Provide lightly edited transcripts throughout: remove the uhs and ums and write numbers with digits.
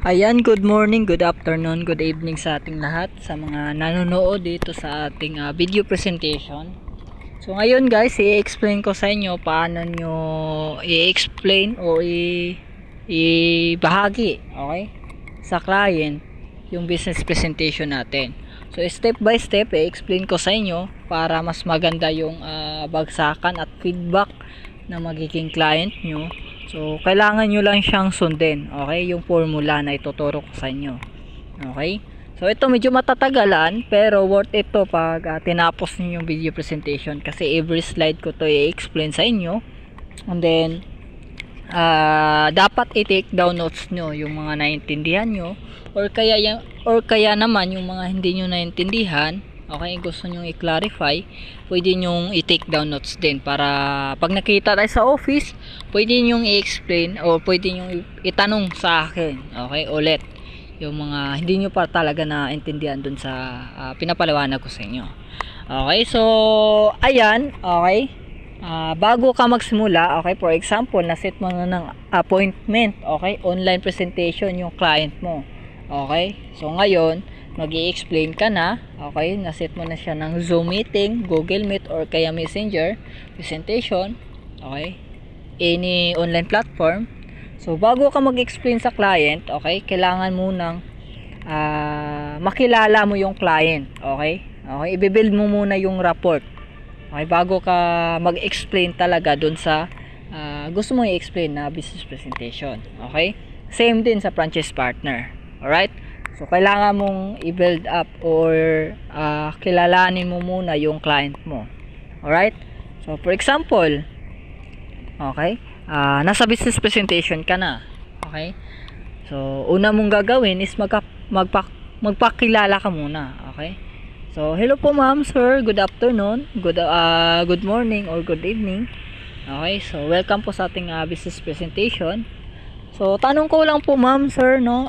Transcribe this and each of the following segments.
Ayan, good morning, good afternoon, good evening sa ating lahat, sa mga nanonood dito sa ating video presentation. So ngayon guys, i-explain ko sa inyo paano nyo i-explain o ibahagi, okay, sa client yung business presentation natin. So step by step, i-explain ko sa inyo para mas maganda yung bagsakan at feedback na magiging client nyo. So, kailangan nyo lang siyang sundin, okay? Yung formula na ituturo ko sa inyo. Okay? So, ito medyo matatagalan, pero worth it to pag tinapos niyo yung video presentation. Kasi every slide ko to i-explain sa inyo. And then, dapat i-take down notes nyo yung mga naintindihan nyo. Or kaya naman yung mga hindi nyo naintindihan, okay, gusto nyo i-clarify, pwede nyo i-take down notes din para pag nakita tayo sa office, pwede nyo i-explain o pwede nyo itanong sa akin, okay, ulit yung mga hindi nyo pa talaga naintindihan dun sa pinapaliwanag ko sa inyo. Okay, so ayan, okay, bago ka magsimula, okay, for example, naset mo na ng appointment, okay, online presentation yung client mo, okay, so ngayon mag-i-explain ka na, okay, naset mo na siya ng Zoom meeting, Google Meet, or kaya Messenger presentation, okay, any online platform. So bago ka mag-explain sa client, okay, kailangan munang makilala mo yung client, okay, i-build mo muna yung rapport, okay, bago ka mag-explain talaga dun sa gusto mo i-explain na business presentation, okay. Same din sa franchise partner, alright. So, kailangan mong i-build up or kilalanin mo muna yung client mo. Alright? So, for example, okay, nasa business presentation ka na. Okay? So, una mong gagawin is magpakilala ka muna. Okay? So, hello po ma'am, sir. Good afternoon. Good morning or good evening. Okay? So, welcome po sa ating business presentation. So, tanong ko lang po ma'am, sir, no?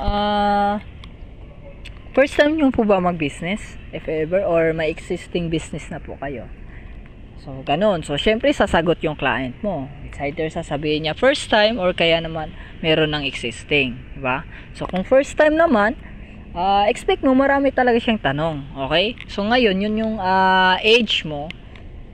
First time nyo po ba mag-business, if ever, or may existing business na po kayo? So, ganun. So, syempre, sasagot yung client mo. It's either sasabihin niya first time, or kaya naman, meron ng existing. Diba? So, kung first time naman, expect mo, marami talaga siyang tanong. Okay? So, ngayon, yun yung age mo,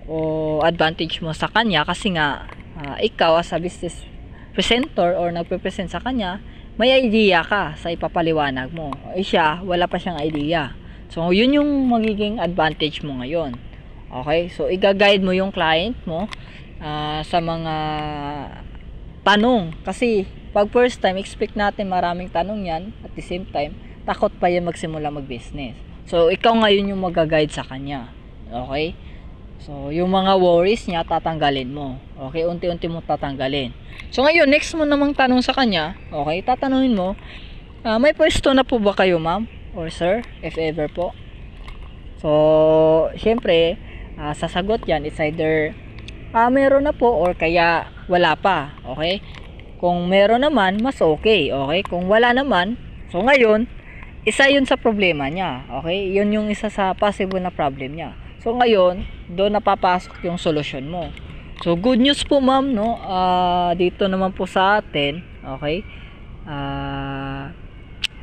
o advantage mo sa kanya, kasi nga, ikaw as a business presenter, or nagpe-present sa kanya, may idea ka sa ipapaliwanag mo. Siya, wala pa siyang idea. So, yun yung magiging advantage mo ngayon. Okay? So, i-guide mo yung client mo sa mga tanong. Kasi, pag first time, expect natin maraming tanong yan. At the same time, takot pa yan magsimula mag-business. So, ikaw ngayon yung mag-guide sa kanya. Okay? So, yung mga worries niya, tatanggalin mo. Okay? Unti-unti mo tatanggalin. So, ngayon, next mo namang tanong sa kanya, okay, tatanungin mo, may pwesto na po ba kayo, ma'am? Or sir, if ever po? So, syempre, sasagot yan, it's either, meron na po, or kaya, wala pa, okay? Kung meron naman, mas okay, okay? Kung wala naman, so ngayon, isa yun sa problema niya, okay? Yun yung isa sa possible na problem niya. So ngayon, doon napapasok yung solusyon mo. So good news po ma'am, no? Dito naman po sa atin, okay?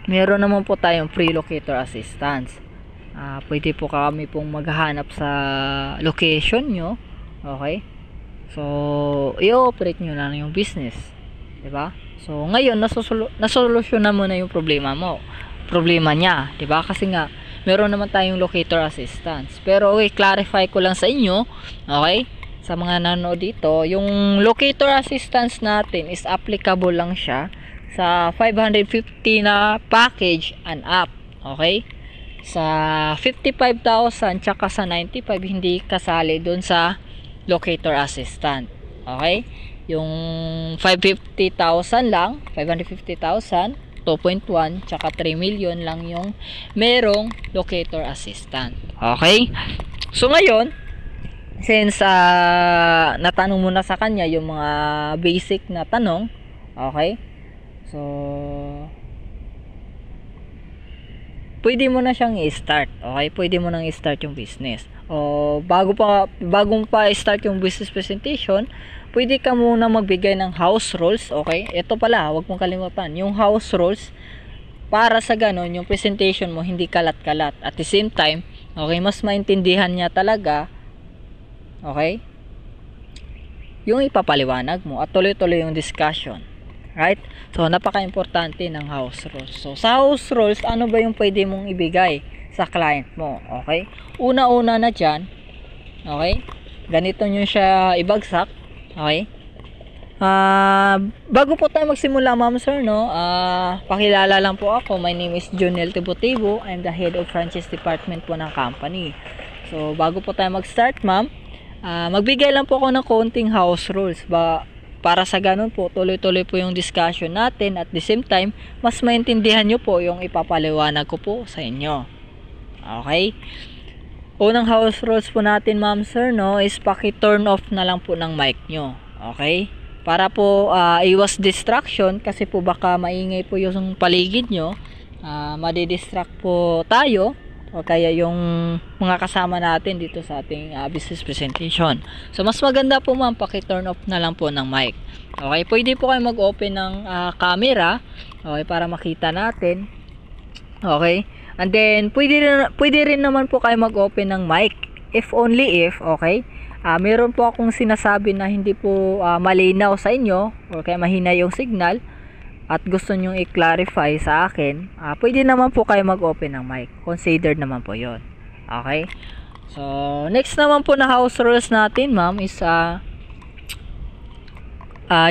Meron naman po tayong free locator assistance. Pwede po kami pong maghahanap sa location nyo, okay? So i-operate nyo na yung business, diba? So ngayon, nasolusyonan mo na yung problema niya, diba? Kasi nga, meron naman tayong locator assistance. Pero okay, clarify ko lang sa inyo, okay, sa mga nanonood dito, yung locator assistance natin is applicable lang siya sa 550 na package and up, okay? Sa 55,000 tsaka sa 95 hindi kasali dun sa locator assistant, okay? Yung 550,000 lang, 550,000, 2.1 tsaka 3 million lang yung merong locator assistant. Okay? So ngayon, since natanong mo na sa kanya yung mga basic na tanong, okay? So pwede mo na siyang i-start, okay? Pwede mo nang i-start yung business. O bagong pa i-start yung business presentation, pwede ka muna magbigay ng house rules, okay? Ito pala, huwag mong kalimutan. Yung house rules, para sa ganun, yung presentation mo hindi kalat-kalat. At the same time, okay, mas maintindihan niya talaga, okay, yung ipapaliwanag mo at tuloy-tuloy yung discussion. Right? So, napaka-importante ng house rules. So, sa house rules, ano ba yung pwede mong ibigay sa client mo? Okay? Una-una na dyan, okay, ganito nyo siya ibagsak. Okay? Bago po tayo magsimula, ma'am sir, no, pakilala lang po ako. My name is Jonel Tibotibo. I'm the head of franchise department po ng company. So, bago po tayo mag-start, ma'am, magbigay lang po ako ng konting house rules para sa ganun po, tuloy-tuloy po yung discussion natin at the same time, mas maintindihan nyo po yung ipapaliwanag ko po sa inyo. Okay? Unang house rules po natin, ma'am sir, no, is paki-turn off na lang po ng mic nyo. Okay? Para po iwas distraction, kasi po baka maingay po yung paligid nyo, madidistract po tayo o kaya yung mga kasama natin dito sa ating business presentation. So mas maganda po, ma'am, paki-turn off na lang po ng mic. Okay, pwede po kayo mag-open ng camera, okay, para makita natin. Okay, and then pwede rin naman po kayo mag-open ng mic if only if, okay, meron po akong sinasabi na hindi po malinaw sa inyo or kaya mahina yung signal at gusto nyong i-clarify sa akin, pwede naman po kayo mag-open ng mic. Considered naman po yon. Okay? So, next naman po na house rules natin, ma'am, is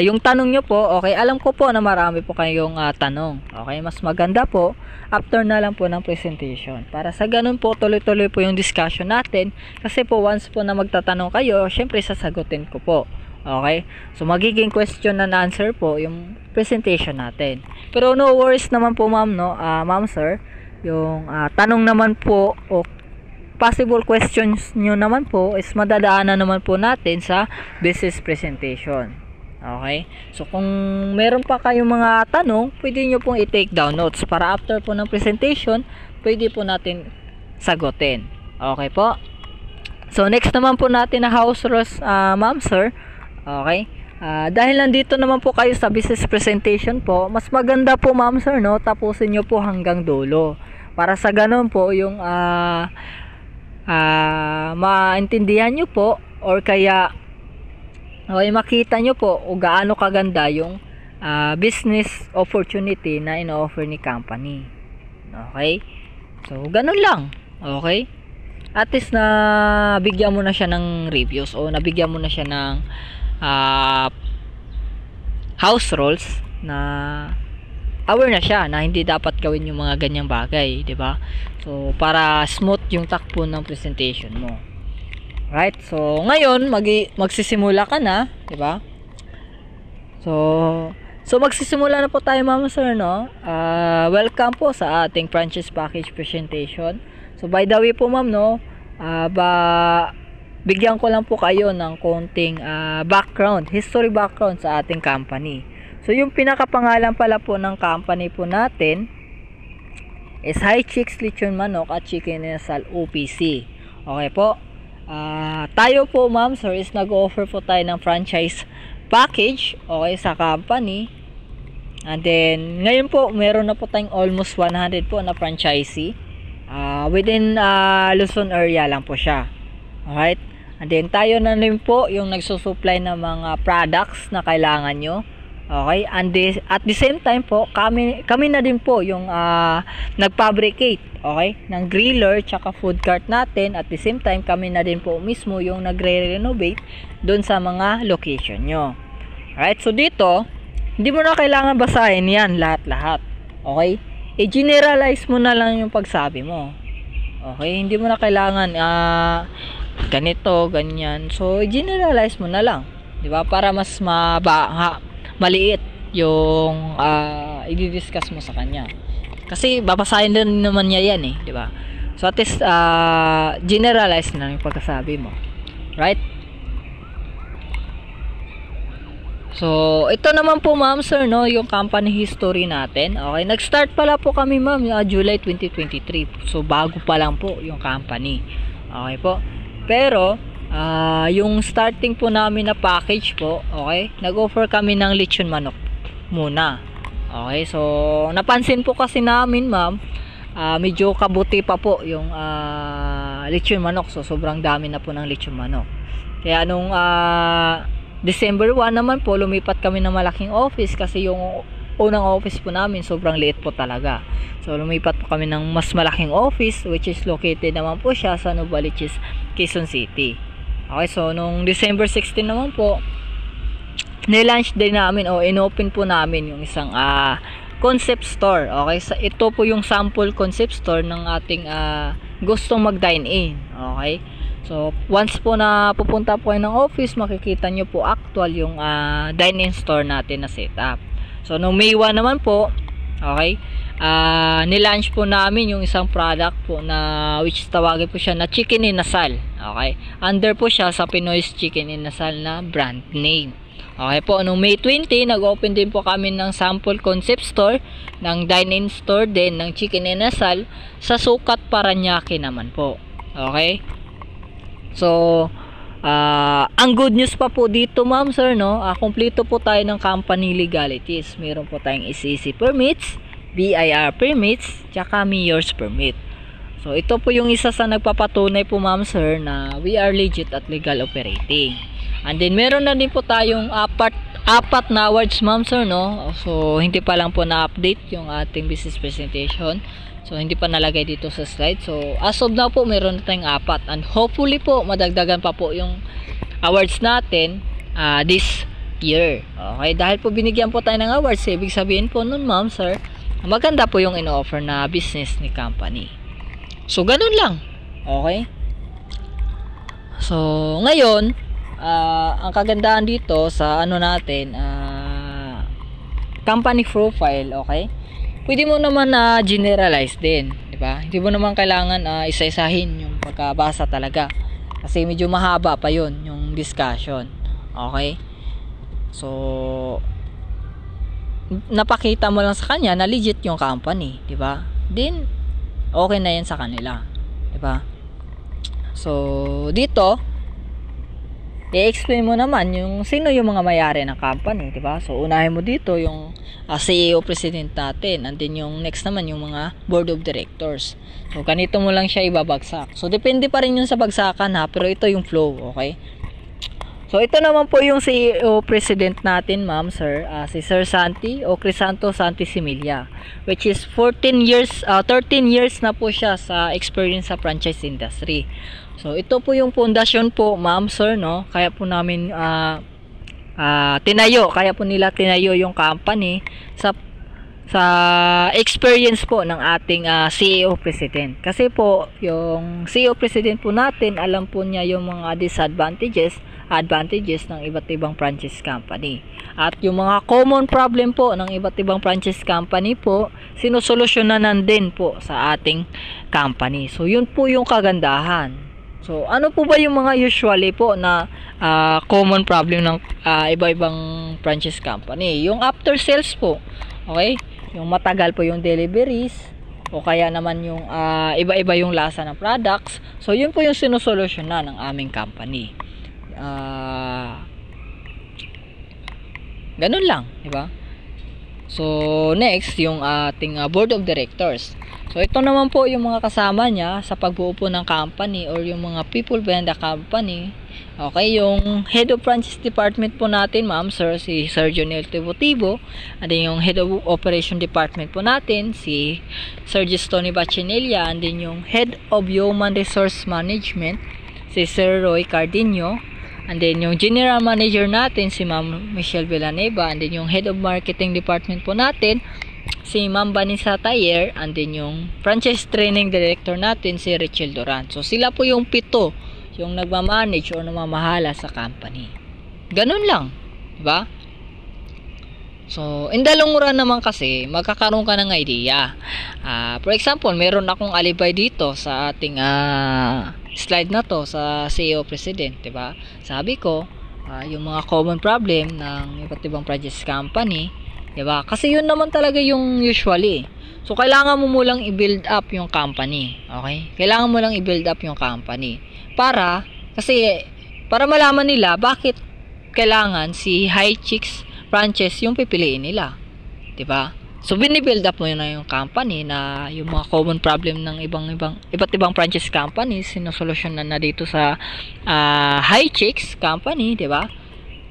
yung tanong nyo po. Okay, alam ko po na marami po kayong tanong. Okay, mas maganda po after na lang po ng presentation. Para sa ganun po, tuloy-tuloy po yung discussion natin. Kasi po, once po na magtatanong kayo, syempre sasagutin ko po. Okay? So, magiging question and answer po yung presentation natin. Pero no worries naman po, ma'am, no? Ma'am, sir, yung tanong naman po o possible questions nyo naman po is madadaanan naman po natin sa business presentation. Okay? So, kung meron pa kayong mga tanong, pwede nyo pong i-take down notes para after po ng presentation, pwede po natin sagutin. Okay po? So, next naman po natin na house rules, ma'am, sir. Okay? Dahil nandito naman po kayo sa business presentation po, mas maganda po, ma'am, sir, no, tapusin nyo po hanggang dulo. Para sa ganun po, yung maintindihan nyo po or kaya okay, makita nyo po o gaano kaganda yung business opportunity na ino-offer ni company. Okay? So, ganun lang. Okay? At least na bigyan mo na siya ng reviews o nabigyan mo na siya ng house rules na aware na siya na hindi dapat gawin yung mga ganyang bagay, di ba? So, para smooth yung takbo ng presentation mo. Right? So, ngayon magsisimula ka na, 'di ba? So magsisimula na po tayo, ma'am, sir, no? Welcome po sa ating franchise package presentation. So, by the way po, ma'am, no, bigyan ko lang po kayo ng konting history background sa ating company. So, yung pinakapangalan pala po ng company po natin is High Chicks Lechon Manok at Chicken Inasal OPC. Okay po? Tayo po, ma'am, sir, is nag-offer po tayo ng franchise package, okay, sa company. And then, ngayon po, meron na po tayong almost 100 po na franchisee. Within Luzon area lang po siya. Alright? And then, tayo na rin po yung nagsusupply ng mga products na kailangan nyo. Okay? And at the same time po, kami na din po yung nag-fabricate, okay, ng griller tsaka food cart natin. At the same time, kami na din po mismo yung nagre-renovate doon sa mga location nyo. Alright? So, dito, hindi mo na kailangan basahin yan lahat-lahat. Okay? I-generalize mo na lang yung pagsabi mo. Okay? Hindi mo na kailangan ganito, ganyan. So, i-generalize mo na lang. Diba? Para mas maliit yung i-discuss mo sa kanya. Kasi babasahin din naman niya yan, di ba? So at least generalize na yung pagkasabi mo. Right? So ito naman po, ma'am, sir, no, yung company history natin. Okay, nag-start pala po kami, ma'am, July 2023. So bago pa lang po yung company. Okay po. Pero yung starting po namin na package po, okay, nag-offer kami ng lechon manok muna. Okay, so napansin po kasi namin, ma'am, medyo kabuti pa po yung lechon manok. So sobrang dami na po ng lechon manok. Kaya nung December 1 naman po, lumipat kami ng malaking office kasi yung unang office po namin sobrang liit po talaga. So lumipat po kami ng mas malaking office, which is located naman po siya sa Novaliches, Quezon City. Okay, so nung December 16 naman po, nilaunch din namin o inopen po namin yung isang concept store. Okay, so ito po yung sample concept store ng ating gustong mag-dine in. Okay, so once po na pupunta po kayo ng office, makikita nyo po actual yung dine-in store natin na setup. So no May 1 naman po, okay, nilaunch po namin yung isang product po na which tawagin po siya na Chicken Inasal. Okay, under po siya sa Pinoy's Chicken Inasal na brand name. Okay po, noong May 20, nag-open din po kami ng sample concept store, ng dine-in store din ng Chicken Inasal sa Sukat, Paranaque naman po. Okay? So, ang good news pa po dito, ma'am, sir, no? Kumpleto po tayo ng company legalities. Meron po tayong SEC permits, BIR permits, tsaka mayor's permit. So, ito po yung isa sa nagpapatunay po, ma'am, sir, na we are legit at legal operating. And then meron na din po tayong apat na awards, ma'am, sir, no? So hindi pa lang po na-update yung ating business presentation. So hindi pa nalagay dito sa slide. So as of now po, meron na tayong 4. And hopefully po, madagdagan pa po yung awards natin this year. Okay, dahil po binigyan po tayo ng awards, ibig sabihin po nun, ma'am, sir, maganda po yung ino-offer na business ni company. So ganun lang. Okay? So ngayon, ang kagandahan dito sa ano natin, company profile, okay? Pwede mo naman na generalize din, di ba? Hindi mo naman kailangan isa-isahin yung pagkabasa talaga. Kasi medyo mahaba pa yon yung discussion. Okay? So napakita mo lang sa kanya na legit yung company, di ba? Then okay na yan sa kanila, di ba? So dito i-explain mo naman yung sino yung mga may-ari ng company, di ba? So unahin mo dito yung CEO president natin, and then yung next naman yung mga board of directors. So ganito mo lang siya ibabagsak. So depende pa rin yun sa bagsakan, ha, pero ito yung flow, okay? So ito naman po yung CEO president natin, ma'am, sir, si Sir Santi o Crisanto Santi Similia, which is 13 years na po siya sa experience sa franchise industry. So ito po yung pundasyon po, ma'am, sir, no? Kaya po namin kaya po nila tinayo yung company sa experience po ng ating CEO President. Kasi po yung CEO President po natin, alam po niya yung mga advantages ng iba't ibang franchise company. At yung mga common problem po ng iba't ibang franchise company po, sinusolusyonan din po sa ating company. So yun po yung kagandahan. So ano po ba yung mga usually po na common problem ng iba-ibang franchise company? Yung after sales po. Okay? Yung matagal po yung deliveries, o kaya naman yung iba-iba yung lasa ng products. So yun po yung sinusolusyonan ng aming company. Ganun lang, di ba? So next, yung ating board of directors. So ito naman po yung mga kasama niya sa pagbuo po ng company, or yung mga people behind the company. Okay, yung head of franchise department po natin, ma'am, sir, si Sir Jonel Tivotivo. And then yung head of operation department po natin, si Sir Gistoni Bachinilla. And then yung head of human resource management, si Sir Roy Cardino. And then yung general manager natin, si Ma'am Michelle Villanueva. And then yung head of marketing department po natin, si Ma'am Vanessa Tayer. And then yung franchise training director natin, si Richel Duran. So sila po yung 7 yung nagmamanage o namamahala sa company. Ganun lang, di ba? So in the long run naman kasi, magkakaroon ka ng idea. For example, meron akong alibay dito sa ating slide na to sa CEO President, di ba? Sabi ko, yung mga common problem ng iba't ibang franchise company, di ba? Kasi yun naman talaga yung usually. So kailangan mo mulang i-build up yung company, okay? Kailangan mo lang i-build up yung company para malaman nila bakit kailangan si High Chicks franchise yung pipiliin nila. 'di ba? So binibuild up mo yun na yung company na yung mga common problem ng iba't ibang franchise companies sinosolusyonan na dito sa High Chicks company, 'di ba?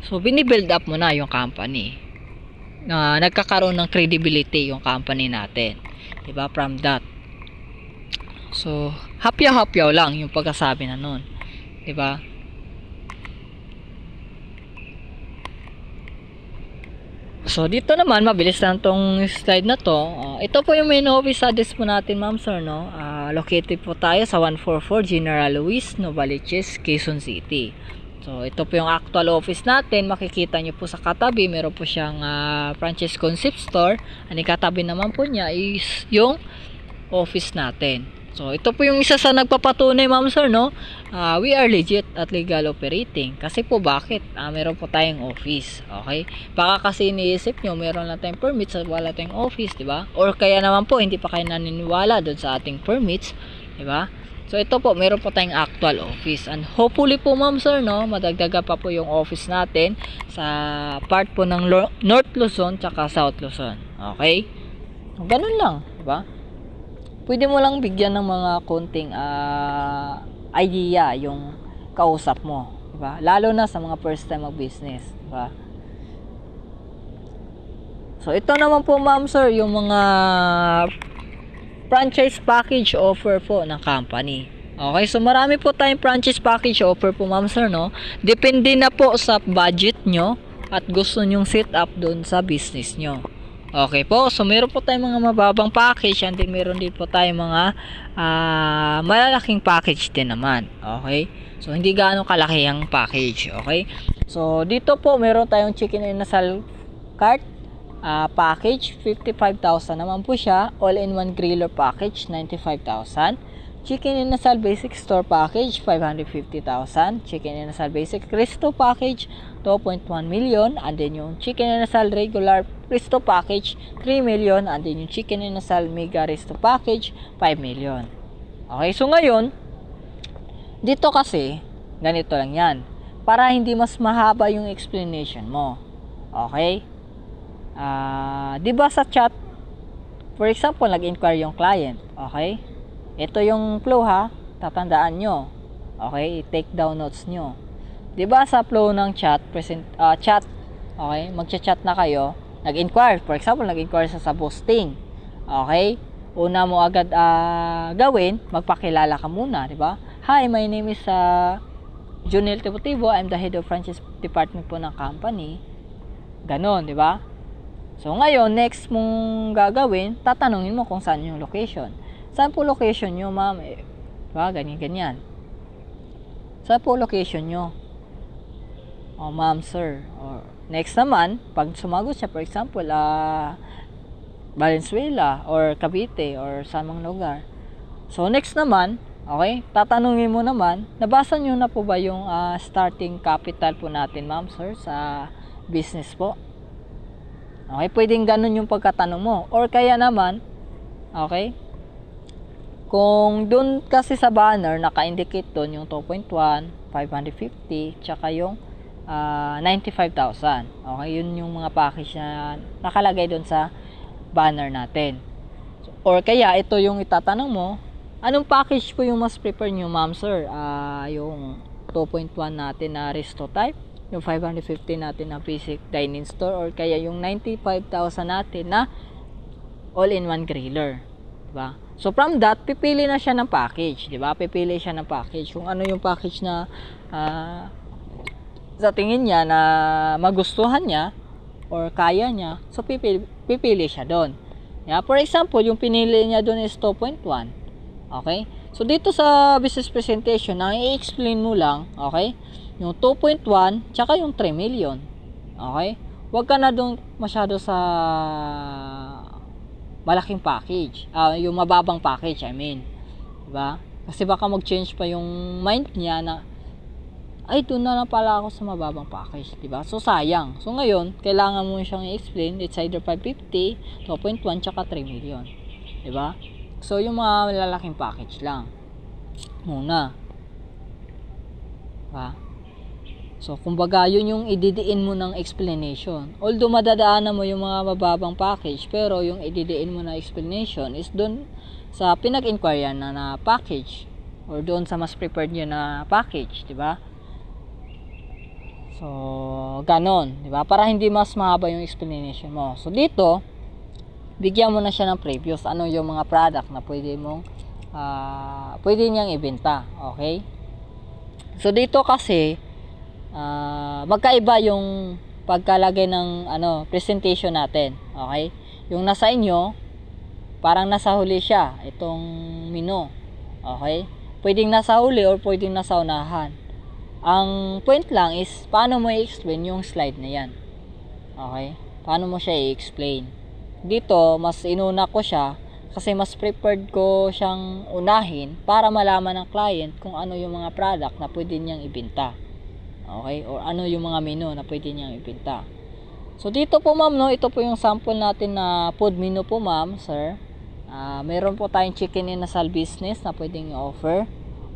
So binibuild up mo na yung company. Nagkakaroon ng credibility yung company natin, 'di ba? From that. So hapyaw-hapyaw lang yung pagkasabi na nun, 'di ba? So, dito naman, mabilis lang tong slide na to. Ito po yung main office address po natin, ma'am sir, no? Located po tayo sa 144 General Luis, Novaliches, Quezon City. So, ito po yung actual office natin. Makikita nyo po sa katabi, meron po siyang franchise concept store. Ang katabi naman po niya is yung office natin. So, ito po yung isa sa nagpapatunay, ma'am sir, no? We are legit at legal operating. Kasi po, bakit? Meron po tayong office. Okay? Baka kasi iniisip nyo, meron lang tayong permits at wala tayong office, di ba? Or kaya naman po, hindi pa kayo naniniwala doon sa ating permits, di ba? So, ito po, meron po tayong actual office. And hopefully po, ma'am sir, no? Madagdaga pa po yung office natin sa part po ng North Luzon tsaka South Luzon. Okay? Ganun lang, di ba? Pwede mo lang bigyan ng mga konting idea yung kausap mo, diba? Lalo na sa mga first time mag-business, diba? So ito naman po, ma'am sir, yung mga franchise package offer po ng company. Okay, so marami po tayong franchise package offer po, ma'am sir, no? Depende na po sa budget nyo at gusto nyong set up doon sa business nyo. Okay po, so meron po tayong mga mababang package and then meron din po tayong mga malalaking package din naman. Okay, so hindi gaano kalaki ang package. Okay, so dito po meron tayong chicken inasal cart package, 55,000 naman po siya. All-in-one griller package, 95,000. Chicken inasal basic store package, 550,000. Chicken inasal basic resto package, 2.1 million. And then yung chicken inasal regular resto package, 3 million. And then yung chicken inasal mega resto package, 5 million. Okay, so ngayon, dito kasi, ganito lang yan. Para hindi mas mahaba yung explanation mo. Okay? Diba sa chat, for example, nag-inquire yung client. Okay? Ito yung flow ha, tatandaan nyo. Okay, take down notes nyo. 'Di ba sa flow ng chat, chat, okay, magcha-chat na kayo, nag-inquire, for example, nag-inquire sa posting. Okay? Una mo agad gawin, magpakilala ka muna, 'di ba? Hi, my name is Junel Tibutibo. I'm the head of franchise department po ng company. Ganon, 'di ba? So ngayon, next mong gagawin, tatanungin mo kung saan yung location. Saan po location nyo, ma'am? Diba? Ganyan. Saan po location nyo? Oh, ma'am, sir. Or, next naman, pag sumagot siya, for example, Valenzuela, or Cavite, or samang lugar. So, next naman, okay, tatanungin mo naman, nabasa nyo na po ba yung starting capital po natin, ma'am, sir, sa business po? Okay, pwedeng ganun yung pagkatanong mo. Or kaya naman, okay, kung doon kasi sa banner, naka-indicate doon yung 2.1, 550, tsaka yung 95,000. Okay, yun yung mga package na nakalagay doon sa banner natin. Or kaya, ito yung itatanong mo, anong package po yung mas prefer nyo, ma'am, sir? Yung 2.1 natin na resto type, yung 550 natin na basic dining store, or kaya yung 95,000 natin na all-in-one griller. Diba? So from that, pipili na siya ng package, 'di ba? Pipili siya ng package kung ano yung package na sa tingin niya na magustuhan niya or kaya niya. So pipili siya doon. Yeah, for example, yung pinili niya doon is 2.1. Okay? So dito sa business presentation, ang i-explain mo lang, okay? Yung 2.1 tsaka yung 3 million. Okay? Huwag ka na doon masyado sa malaking package, yung mababang package, I mean, diba? Kasi baka mag-change pa yung mind niya na, ay, doon na lang pala ako sa mababang package, diba? So, sayang. So, ngayon, kailangan mo siyang i-explain, it's either 550, 2.1, tsaka 3 million, diba? So, yung mga malalaking package lang, muna, diba? So, kumbaga, yun yung ididiin mo ng explanation. Although, madadaanan mo yung mga mababang package, pero yung ididiin mo na explanation is doon sa pinag-inquire na package or doon sa mas prepared nyo na package, di ba? So, ganon, di ba? Para hindi mas mahaba yung explanation mo. So, dito, bigyan mo na siya ng previous. Ano yung mga product na pwede niyang ibenta. Okay? So, dito kasi, magkaiba yung pagkalagay ng presentation natin. Okay? Yung nasa inyo, parang nasa huli siya, itong menu. Okay? Pwedeng nasa huli or pwedeng nasa unahan. Ang point lang is, paano mo i-explain yung slide na yan. Okay? Paano mo siya i-explain. Dito, mas inuna ko siya kasi mas prepared ko siyang unahin para malaman ng client kung ano yung mga product na pwede niyang ibenta. Okay? Or ano yung mga menu na pwede niyang ibenta. So, dito po ma'am, no, ito po yung sample natin na food menu po ma'am, sir. Meron po tayong chicken inasal business na pwedeng i-offer.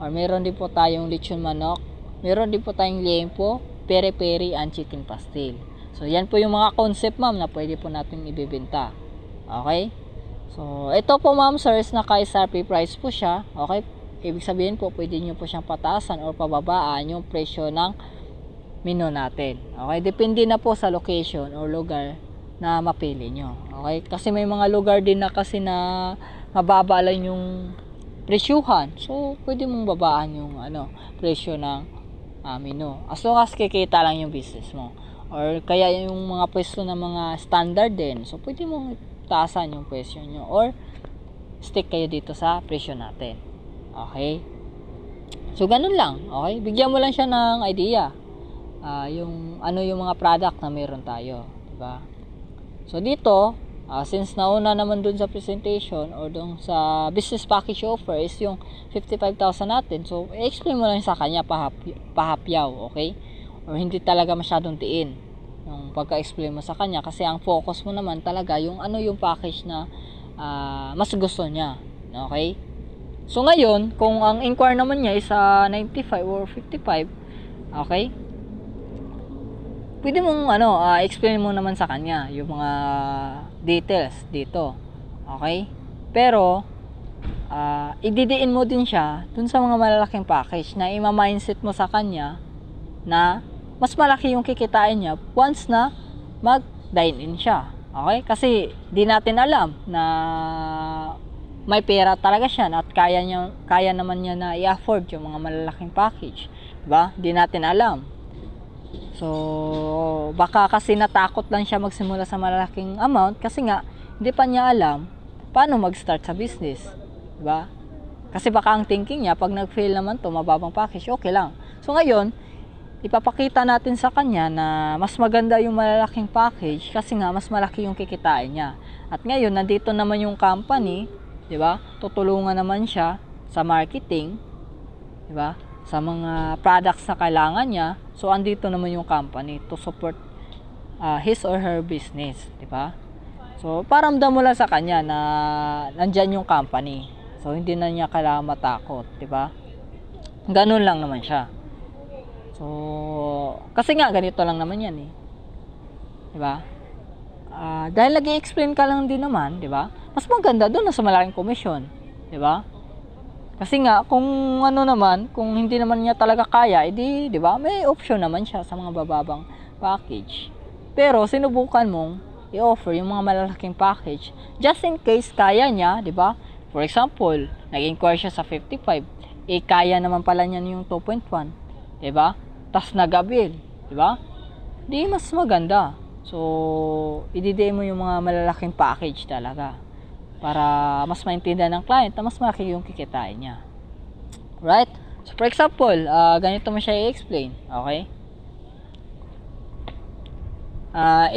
Or meron din po tayong lechon manok. Meron din po tayong liempo, peri-peri, and chicken pastil. So, yan po yung mga concept ma'am na pwede po natin ibibenta. Okay? So, ito po ma'am, sir, is naka-SRP price po siya. Okay? Ibig sabihin po, pwede nyo po siyang pataasan or pababaan yung presyo ng menu natin. Okay? Depende na po sa location or lugar na mapili nyo. Okay? Kasi may mga lugar din na kasi na mababa lang yung presyuhan. So, pwede mong babaan yung presyo ng menu. As long as kikita lang yung business mo. Or kaya yung mga pwesto na mga standard din. So, pwede mong taasan yung presyo nyo. Or, stick kayo dito sa presyo natin. Okay? So, ganun lang. Okay? Bigyan mo lang siya ng idea. Yung mga product na meron tayo. Diba? So, dito, since nauna naman dun sa presentation or dun sa business package offer is yung 55,000 natin. So, i-explain mo lang sa kanya pahapyaw, okay? Or hindi talaga masyadong tiin yung pagka-explain mo sa kanya kasi ang focus mo naman talaga yung yung package na mas gusto niya. Okay? So, ngayon, kung ang inquire naman niya is 95 or 55, okay? Pwede mong explain mo naman sa kanya yung mga details dito. Okay? Pero ididiin mo din siya dun sa mga malalaking package na ima-mindset mo sa kanya na mas malaki yung kikitain niya once na mag-dine-in siya. Okay? Kasi di natin alam na may pera talaga siya at kaya naman niya na i-afford yung mga malalaking package. Diba? Di natin alam. So, baka kasi natakot lang siya magsimula sa malalaking amount kasi nga, hindi pa niya alam paano mag-start sa business. Diba? Kasi baka ang thinking niya, pag nag-fail naman to mababang package, okay lang. So, ngayon, ipapakita natin sa kanya na mas maganda yung malalaking package kasi nga, mas malaki yung kikitain niya. At ngayon, nandito naman yung company, diba? Tutulungan naman siya sa marketing, diba? Sa mga products na kailangan niya. So, andito naman yung company to support his or her business. Diba? So, paramdam mo lang sa kanya na nandyan yung company. So, hindi na niya kailangan matakot. Diba? Ganun lang naman siya. So, kasi nga, ganito lang naman yan eh. Diba? Dahil nag-i-explain ka lang din naman, diba? Mas maganda doon na sa malaking komisyon. Diba? Kasi nga, kung kung hindi naman niya talaga kaya, edi, di ba, may option naman siya sa mga bababang package. Pero, sinubukan mong i-offer yung mga malalaking package, just in case kaya niya, di ba? For example, nag-inquire siya sa 55, kaya naman pala niya yung 2.1, di ba? Tas nag-avail, di ba? Di mas maganda. So, i-day mo yung mga malalaking package talaga. Para mas maintindihan ng client na mas malaki yung kikitain niya. Right? So, for example, ganito mo siya i-explain. Okay?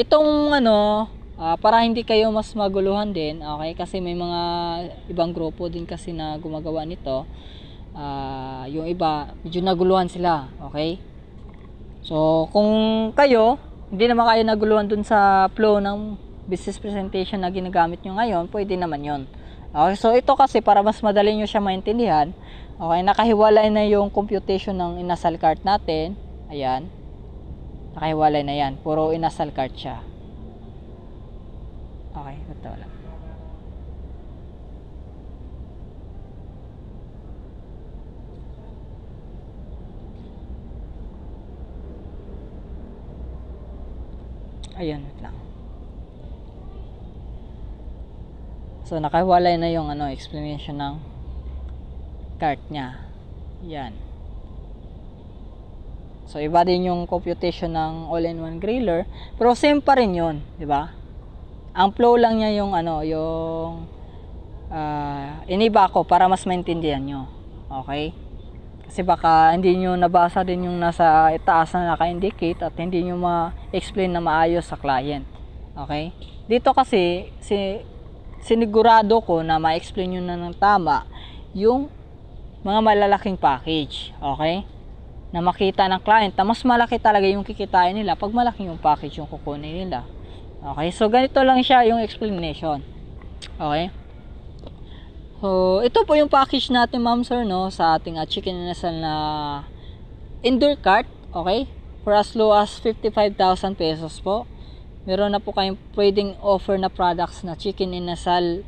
Itong para hindi kayo mas maguluhan din, okay? Kasi may mga ibang grupo din kasi na gumagawa nito. Yung iba, medyo naguluhan sila. Okay? So, kung kayo, hindi naman kayo naguluhan dun sa flow ng business presentation na ginagamit nyo ngayon, pwede naman yon. Okay, so ito kasi para mas madali nyo siya maintindihan, okay, nakahiwalay na yung computation ng inasal cart natin, ayan, Nakahiwalay na yan. Puro inasal cart siya. Okay, ito lang. Ayun, wait lang. So, nakahiwalay na yung explanation ng cart niya. Yan. So, iba din yung computation ng all-in-one griller. Pero same pa rin yun, di ba? Ang flow lang niya yung iniba ko para mas maintindihan nyo. Okay? Kasi baka hindi nyo nabasa din yung nasa itaas na naka-indicate at hindi nyo ma-explain na maayos sa client. Okay? Dito kasi, sinigurado ko na ma-explain nyo na ng tama yung mga malalaking package. Okay? Na makita ng client na mas malaki talaga yung kikitain nila pag malaki yung package yung kukunin nila. Okay? So, ganito lang siya yung explanation. Okay? So, ito po yung package natin, ma'am sir, no, sa ating chicken inasal na indoor cart, okay? For as low as 55,000 pesos po. Meron na po kayong pwedeng offer na products na chicken inasal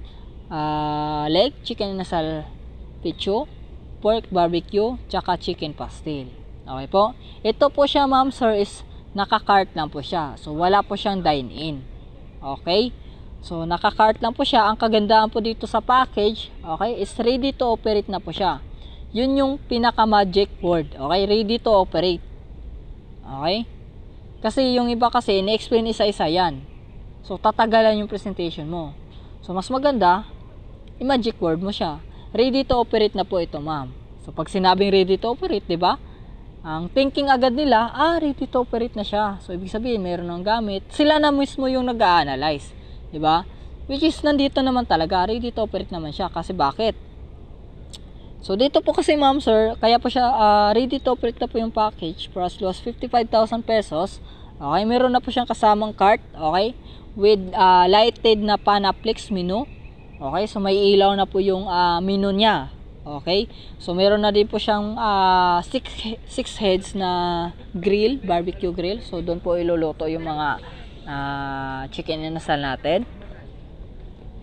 leg, chicken inasal picho, pork barbecue, tsaka chicken pastil. Okay po? Ito po siya, ma'am sir, is naka-cart lang po siya. So, wala po siyang dine-in. Okay? So, naka-cart lang po siya. Ang kagandahan po dito sa package, okay, is ready to operate na po siya. Yun yung pinaka-magic word. Okay, ready to operate. Okay? Kasi yung iba kasi, ni-explain isa-isa yan. So, tatagalan yung presentation mo. So, mas maganda, i-magic word mo siya. Ready to operate na po ito, ma'am. So, pag sinabing ready to operate, di ba? Ang thinking agad nila, ready to operate na siya. So, ibig sabihin, mayroon ng gamit. Sila na mismo yung nag-a-analyze. Diba? Which is nandito naman talaga, ready to operate naman siya. Kasi bakit? So dito po kasi, ma'am sir, kaya po siya ready to operate na po yung package for as low as 55,000 pesos. Okay, meron na po siyang kasamang cart, okay, with lighted na Panaflex menu. Okay, so may ilaw na po yung menu niya. Okay, so meron na din po siyang 6 heads na grill, barbecue grill. So doon po iluluto yung mga chicken inasal natin.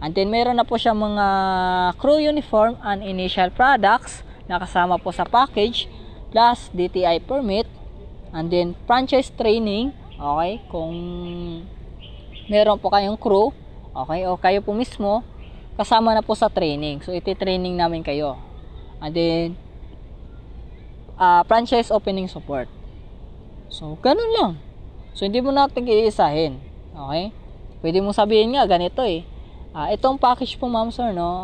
And then meron na po siya mga crew uniform and initial products na kasama po sa package, plus DTI permit, and then franchise training. Okay, kung meron po kayong crew, okay, o kayo po mismo, kasama na po sa training. So iti-training namin kayo. And then franchise opening support. So ganun lang. So, hindi mo natin iisahin. Okay? Pwede mong sabihin nga, ganito eh. Itong package po, ma'am sir, no,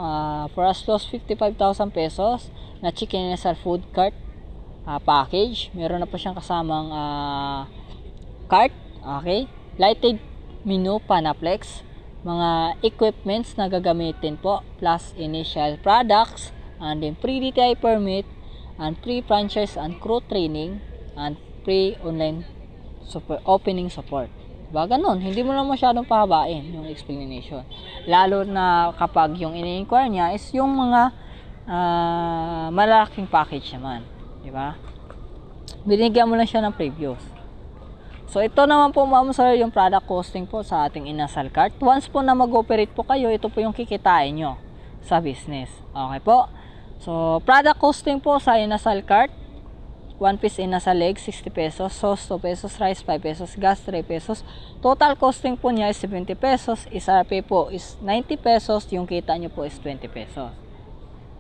for as low as 55,000 pesos na chicken inasal food cart package. Meron na po siyang kasamang cart. Okay? Lighted menu, Panaflex. Mga equipments na gagamitin po. Plus initial products. And then pre-DTI permit. And pre-franchise and crew training. And pre-online opening support. Diba? Ganun. Hindi mo na masyadong pahabain yung explanation. Lalo na kapag yung ini-inquire niya is yung mga malaking package naman. Diba? Binigyan mo lang siya ng previews. So, ito naman po, ma'am sir, yung product costing po sa ating inasal cart. Once po na mag-operate po kayo, ito po yung kikitain nyo sa business. Okay po? So, product costing po sa inasal cart, 1 piece inasal leg, 60 pesos. Sauce, 2 pesos. Rice, 5 pesos. Gas, 3 pesos. Total costing po niya is 70 pesos. SRP po is 90 pesos. Yung kita nyo po is 20 pesos.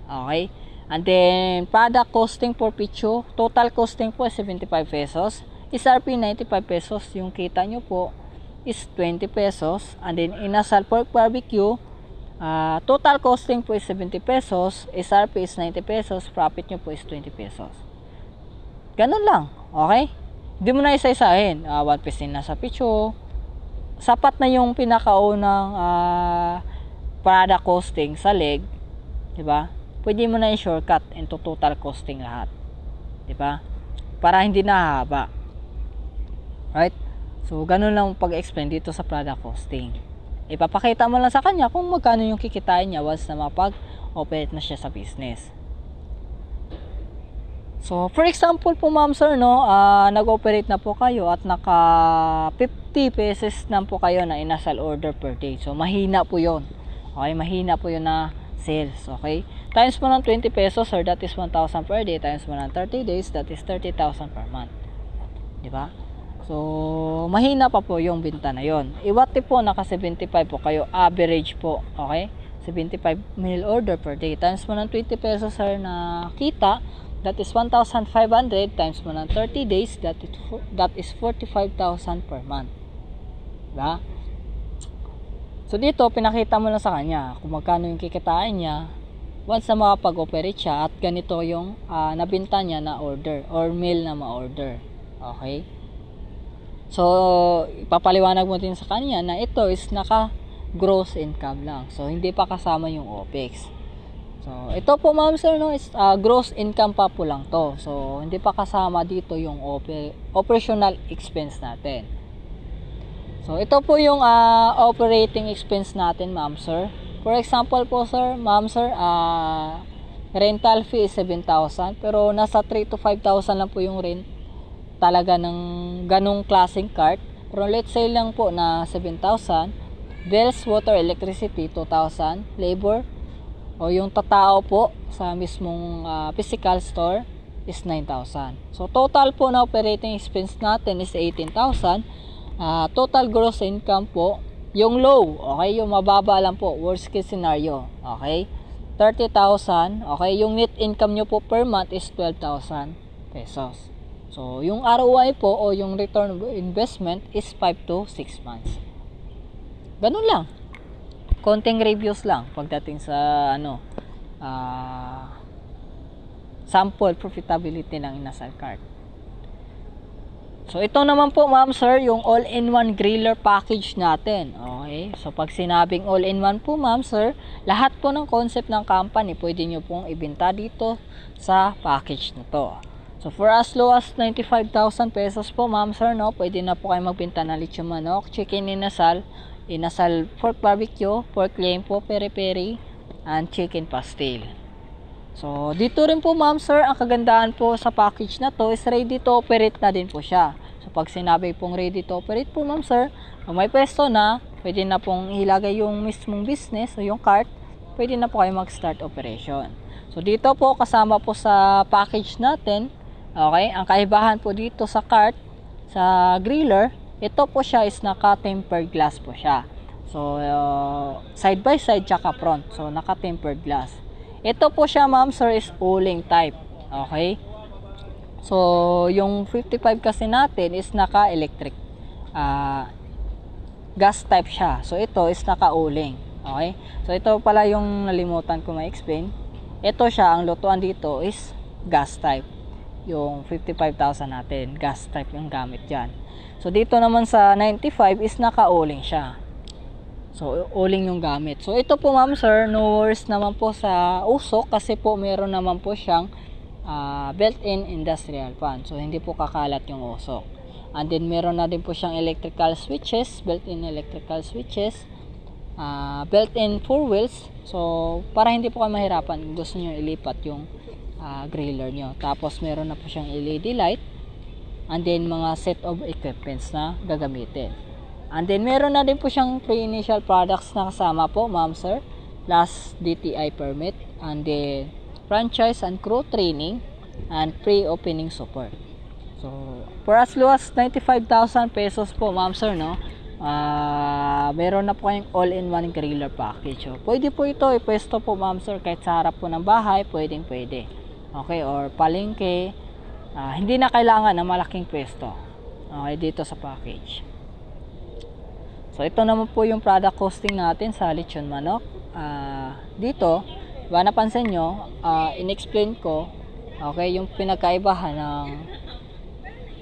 Okay? And then, product costing for picho. Total costing po is 75 pesos. SRP, 95 pesos. Yung kita nyo po is 20 pesos. And then, inasal pork barbecue. Total costing po is 70 pesos. SRP is 90 pesos. Profit nyo po is 20 pesos. Ganun lang, okay? Hindi mo na isa-isahin. 1 piece din nasa picho. Sapat na yung pinakaunang product costing sa leg, 'di ba? Pwede mo na i-shortcut into total costing lahat. 'Di ba? Para hindi na haba. Right? So, ganun lang pag-explain dito sa product costing. Ipapakita mo lang sa kanya kung magkano yung kikitain niya once na mapag-operate na siya sa business. So, for example po ma'am sir, no, nag-operate na po kayo at naka 50 pesos na po kayo na inasal order per day. So, mahina po yon. Okay, mahina po yun na sales. Okay, times mo ng 20 pesos or that is 1,000 per day, times mo ng 30 days, that is 30,000 per month. Diba? So, mahina pa po yung binta na yon. Iwati po, naka 75 po kayo, average po. Okay, 75 meal order per day, times mo ng 20 pesos sir na kita, that is 1,500, times mo ng 30 days, that is 45,000 per month. Diba? So dito, pinakita mo na sa kanya kung magkano yung kikitain niya once na makapag-operate siya at ganito yung nabinta niya na order or meal na ma-order. Okay? So, ipapaliwanag mo din sa kanya na ito is naka gross income lang. So, hindi pa kasama yung OPEX. So, ito po ma'am sir, no, is gross income pa po lang to. So, hindi pa kasama dito yung operational expense natin. So, ito po yung operating expense natin ma'am sir. For example po sir, ma'am sir, rental fee is 7,000 pero nasa 3 to 5,000 lang po yung rent talaga ng ganong klaseng cart. Pero let's say lang po na 7,000, bills, water, electricity 2,000, labor o yung tatao po sa mismong physical store is 9,000. So total po na operating expense natin is 18,000. Total gross income po, yung low, okay, yung mababa lang po, worst case scenario, okay, 30,000. Okay, yung net income nyo po per month is 12,000 pesos. So yung ROI po o yung return of investment is 5 to 6 months. Ganun lang. Konting reviews lang pagdating sa sample profitability ng inasal cart. So ito naman po ma'am sir, yung all-in-one griller package natin. Okay, so pag sinabing all-in-one po ma'am sir, lahat po ng concept ng company pwede nyo pong ibenta dito sa package na to. So for as low as 95,000 pesos po ma'am sir, no, pwede na po kayo magbenta ng lechon manok, chicken inasal pork barbecue, pork lempo, peri-peri, and chicken pastel. So, dito rin po ma'am sir, ang kagandahan po sa package na to is ready to operate na din po siya. So, pag sinabi pong ready to operate po ma'am sir, kung may pwesto na, pwede na pong ilagay yung mismong business o yung cart, pwede na po kayo mag-start operation. So, dito po kasama po sa package natin, okay, ang kaibahan po dito sa cart, sa griller, ito po siya is naka-tempered glass po siya. So, side by side tsaka front. So, naka-tempered glass. Ito po siya ma'am sir is Oling type. Okay? So, yung 55 kasi natin is naka-electric. Gas type siya. So, ito is naka-Oling. Okay? So, ito pala yung nalimutan ko ma-explain. Ito siya, ang lutuan dito is gas type. Yung 55,000 natin, gas type yung gamit dyan. So, dito naman sa 95 is naka-Oling siya. So, Oling yung gamit. So, ito po ma'am sir, no worries naman po sa usok kasi po meron naman po siyang built-in industrial fan. So, hindi po kakalat yung usok. And then, meron na din po siyang electrical switches, built-in electrical switches, built-in 4 wheels. So, para hindi po kayo mahirapan, gusto nyo ilipat yung griller nyo. Tapos, meron na po siyang LED light. And then, mga set of equipments na gagamitin. And then, meron na din po siyang pre-initial products na kasama po, ma'am sir. Plus, DTI permit. And then, franchise and crew training. And pre-opening support. So, for as low as 95,000 pesos po, ma'am sir, no? Meron na po kayong all-in-one griller package. So, pwede po ito, ipwesto po, ma'am sir, kahit sa harap po ng bahay, pwede. Okay, or palengke. Hindi na kailangan ng malaking pwesto. Okay, dito sa package. So, ito naman po yung product costing natin sa lechon manok. Dito, ba napansin nyo, in-explain ko, okay, yung pinagkaibahan ng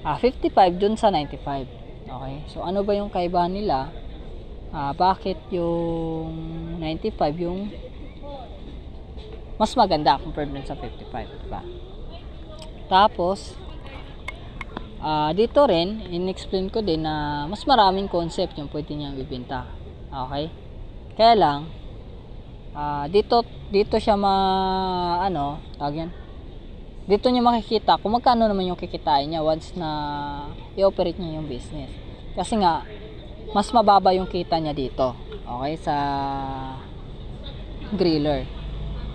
55 dun sa 95. Okay, so ano ba yung kaibahan nila? Bakit yung 95 yung mas maganda compared dun sa 55, diba? Tapos, dito rin, in-explain ko din na mas maraming concept yung pwede niyang ibenta. Okay? Kaya lang, dito siya tawag yan, dito nyo makikita kung magkano naman yung kikitain niya once na i-operate niya yung business. Kasi nga, mas mababa yung kita niya dito. Okay, sa griller.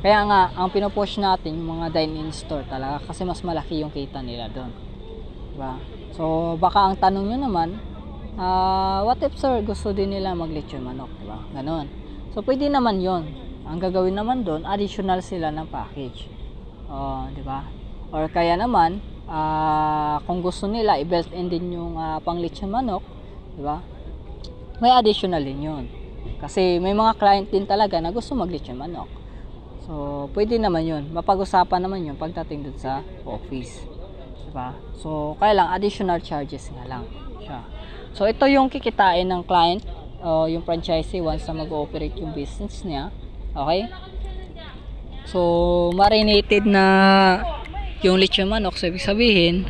Kaya nga, ang pinupush natin yung mga dine-in store talaga kasi mas malaki yung kita nila doon. Diba? So, baka ang tanong nyo naman, what if sir, gusto din nila mag-lechon manok, diba? Ganon. So, pwede naman yon. Ang gagawin naman doon, additional sila ng package. Diba? Or kaya naman, kung gusto nila, i-built in din yung pang-lechon manok, diba? May additional din yun. Kasi may mga client din talaga na gusto mag-lechon manok. So, pwede naman yun. Mapag-usapan naman yun pagdating dun sa office. Diba? So, kaya lang, additional charges nga lang siya. So, ito yung kikitain ng client, yung franchisee once na mag-ooperate yung business niya. Okay? So, marinated na yung lechon manok. So, ibig sabihin,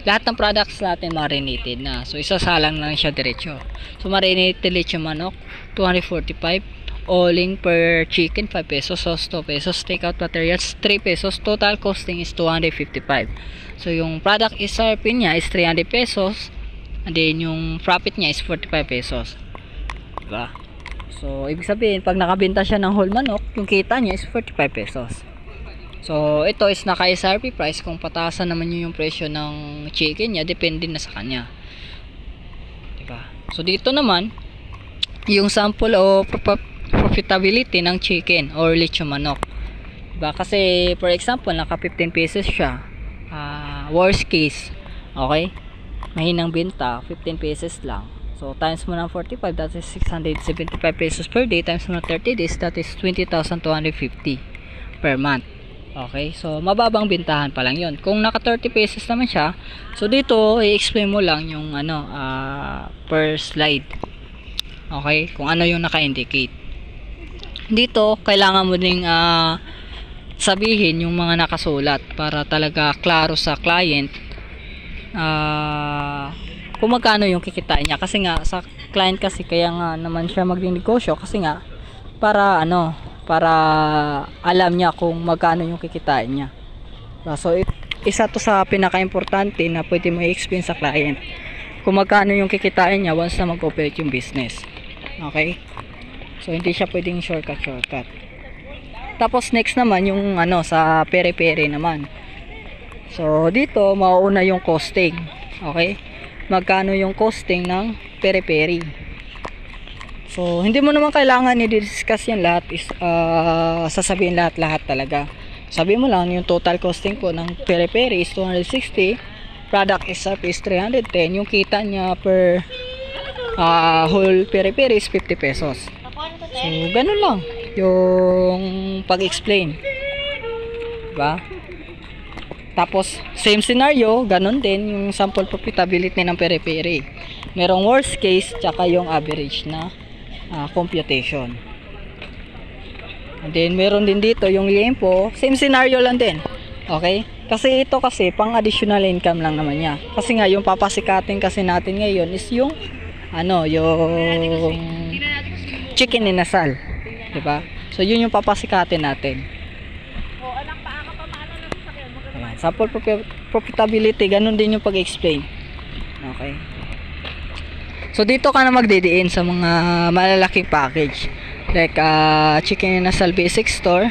lahat ng products natin marinated na. So, isasalang lang siya diretso. So, marinated lechon manok, 245. All-in per chicken, 5 pesos. Sauce, 2 pesos. Takeout materials, 3 pesos. Total costing is 255. So, yung product SRP niya is 300 pesos. And then, yung profit niya is 45 pesos. Diba? So, ibig sabihin, pag nakabenta siya ng whole manok, yung kita niya is 45 pesos. So, ito is naka-SRP price. Kung pataasan naman yung presyo ng chicken niya, depende na sa kanya. Diba? So, dito naman, yung sample o profitability ng chicken or lechon manok. Diba? Kasi, for example, naka 15 pesos siya. Worst case, okay? Mahinang benta, 15 pesos lang. So, times mo ng 45, that is 675 pesos per day. Times mo ng 30 days, that is 20,250 per month. Okay, so mababang bintahan pa lang yon. Kung naka 30 pesos naman siya, so dito i-explain mo lang yung per slide. Okay, kung ano yung naka-indicate. Dito kailangan mo ding sabihin yung mga nakasulat para talaga klaro sa client kung magkano yung kikitain niya. Kasi nga sa client kasi kaya nga naman siya magninegosyo kasi nga para alam niya kung magkano yung kikitain niya. So, isa to sa pinaka-importante na pwede mo i-explain sa client kung magkano yung kikitain niya once na mag-operate yung business. Okay? So, hindi siya pwedeng shortcut. Tapos, next naman yung sa pere-pere naman. So, dito, mauuna yung costing. Okay? Magkano yung costing ng pere-pere. So, hindi mo naman kailangan i-discuss yan lahat. Sasabihin lahat talaga. Sabihin mo lang, yung total costing ko ng pere-pere is 260. Product SRP is 310. Yung kita niya per whole pere-pere is 50 pesos. So, ganun lang yung pag-explain. Diba? Tapos, same scenario, ganun din yung sample profitability ng pere-pere. Merong worst case, tsaka yung average na computation. And then meron din dito yung liempo, same scenario lang din. Okay? Kasi ito kasi pang additional income lang naman niya. Kasi nga yung papasikatin kasi natin ngayon is yung yung chicken inasal, 'di ba? So yun yung papasikatin natin. Ayan, sample profitability, ganun din yung pag-explain. Okay? So, dito ka na magdidiin sa mga malalaking package. Like, chicken inasal basic store.